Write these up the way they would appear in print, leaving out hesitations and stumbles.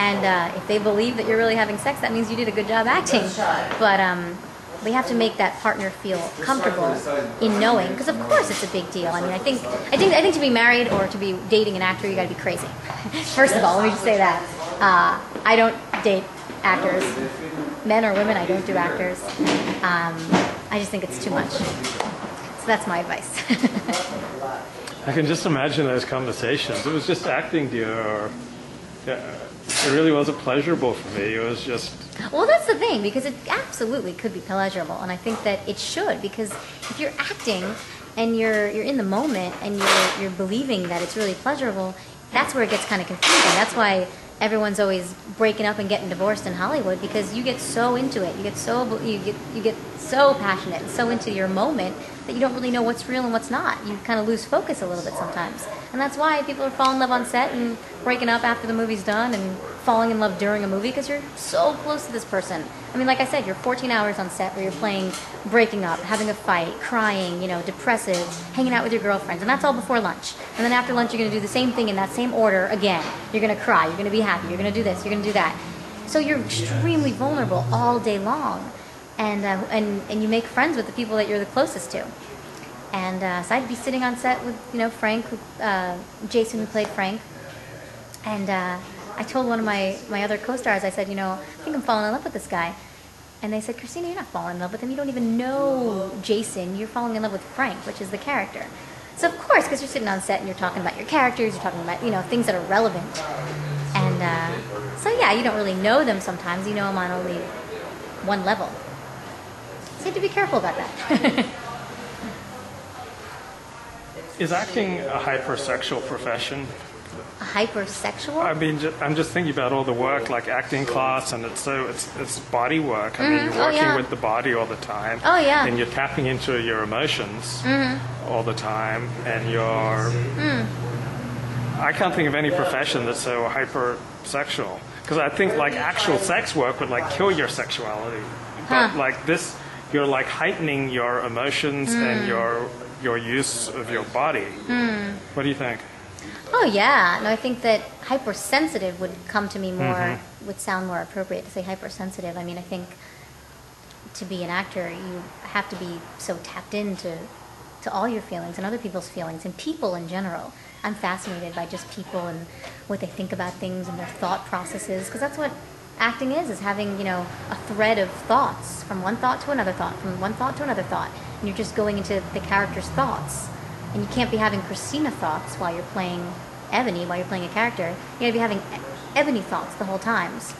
And if they believe that you're really having sex, that means you did a good job acting. But we have to make that partner feel comfortable in knowing, because of course it's a big deal. I mean, I think to be married or to be dating an actor, you got to be crazy. First of all, let me just say that I don't date actors, men or women. I don't do actors. I just think it's too much. So that's my advice. I can just imagine those conversations. It was just acting, dear, or it really wasn't pleasurable for me. It was just... Well, that's the thing, because it absolutely could be pleasurable, and I think that it should, because if you're acting and you're in the moment and you're believing that it's really pleasurable, that's where it gets kind of confusing. That's why everyone's always breaking up and getting divorced in Hollywood, because you get so into it, you get so passionate and so into your moment that you don't really know what's real and what's not. You kind of lose focus a little bit sometimes. And that's why people are falling in love on set and breaking up after the movie's done and falling in love during a movie, because you're so close to this person. I mean, like I said, you're 14 hours on set where you're playing breaking up, having a fight, crying, depressive, hanging out with your girlfriends, and that's all before lunch. And then after lunch, you're going to do the same thing in that same order again. You're going to cry, you're going to be happy, you're going to do this, you're going to do that. So you're extremely vulnerable all day long. And you make friends with the people that you're the closest to. And so I'd be sitting on set with, Frank, Jason, who played Frank. And I told one of my other co-stars, I said, I think I'm falling in love with this guy. And they said, Christina, you're not falling in love with him. You don't even know Jason. You're falling in love with Frank, which is the character. So of course, because you're sitting on set and you're talking about your characters, you're talking about, things that are relevant. And so yeah, you don't really know them sometimes. You know them on only one level. So you have to be careful about that. Is acting a hypersexual profession? A hypersexual? I mean, I'm just thinking about all the work, like acting class, and it's body work. I mean, you're working with the body all the time. Oh, yeah. And you're tapping into your emotions all the time, and you're... I can't think of any profession that's so hypersexual. Because I think, like, actual sex work would, like, kill your sexuality. But, like, this, you're, like, heightening your emotions and your use of your body. What do you think? Oh yeah, no, I think that hypersensitive would come to me more, would sound more appropriate to say hypersensitive. I mean, I think to be an actor, you have to be so tapped into all your feelings and other people's feelings and people in general. I'm fascinated by just people and what they think about things and their thought processes, because that's what acting is having, a thread of thoughts, from one thought to another thought, from one thought to another thought. And you're just going into the character's thoughts. And you can't be having Christina thoughts while you're playing Ebony, while you're playing a character. You gotta be having Ebony thoughts the whole times.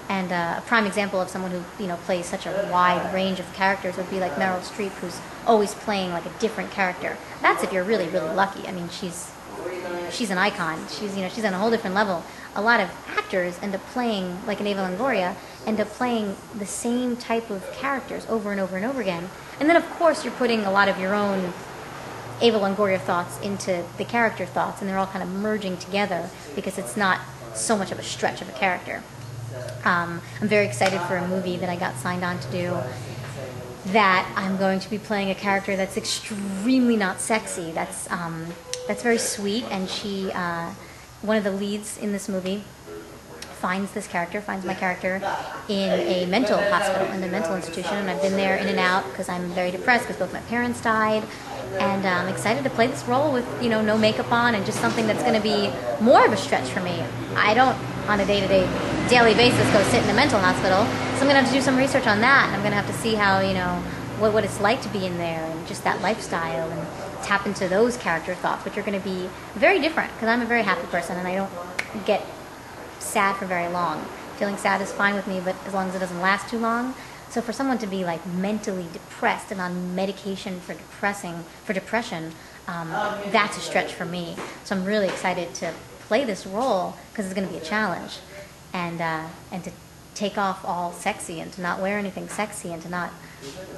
And a prime example of someone who, plays such a wide range of characters would be like Meryl Streep, who's always playing like a different character. That's if you're really, really lucky. I mean, she's an icon. She's on a whole different level. A lot of actors end up playing, like in Ava Longoria, end up playing the same type of characters over and over and over again. And then, of course, you're putting a lot of your own Ava Longoria thoughts into the character thoughts, and they're all kind of merging together because it's not so much of a stretch of a character. I'm very excited for a movie that I got signed on to do, that I'm going to be playing a character that's extremely not sexy. That's very sweet, and she, one of the leads in this movie, finds my character in a mental hospital, in a mental institution, and I've been there in and out because I'm very depressed because both my parents died, and I'm excited to play this role with, no makeup on, and just something that's going to be more of a stretch for me. I don't, on a day-to-day, daily basis, go sit in a mental hospital, so I'm going to have to do some research on that, and I'm going to have to see how, what it's like to be in there, and just that lifestyle, and tap into those character thoughts, which are going to be very different, because I'm a very happy person, and I don't get sad for very long. Feeling sad is fine with me, but as long as it doesn't last too long. So for someone to be like mentally depressed and on medication for depression, that's a stretch for me. So I'm really excited to play this role because it's going to be a challenge, and to take off all sexy and to not wear anything sexy and to not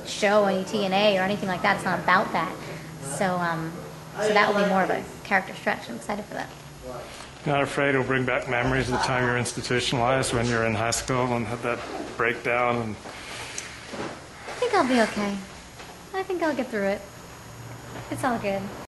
show any TNA or anything like that. It's not about that. So that will be more of a character stretch. I'm excited for that. Not afraid it'll bring back memories of the time you're institutionalized when you're in high school and had that breakdown? And... I think I'll be okay. I think I'll get through it. It's all good.